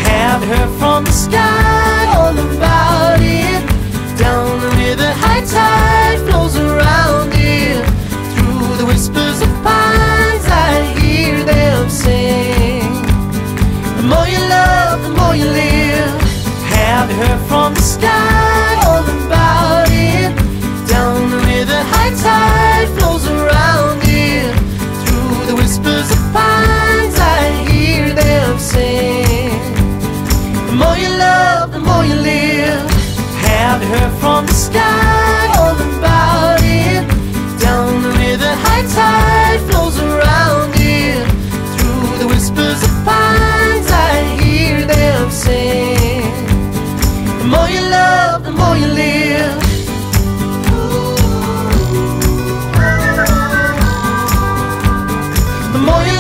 Had her from the sky, all about it. Down the river, high tide flows around it. Through the whispers of pines, I hear them sing. The more you love, the more you live. Had her from the sky, all about it. Down the river, high tide flows around it. Through the whispers of pines, I hear them sing. The more you love, the more you live. Had her from the sky, all about it. Down the river, high tide flows around it. Through the whispers of pines, I hear them sing. The more you love, the more you live. The more you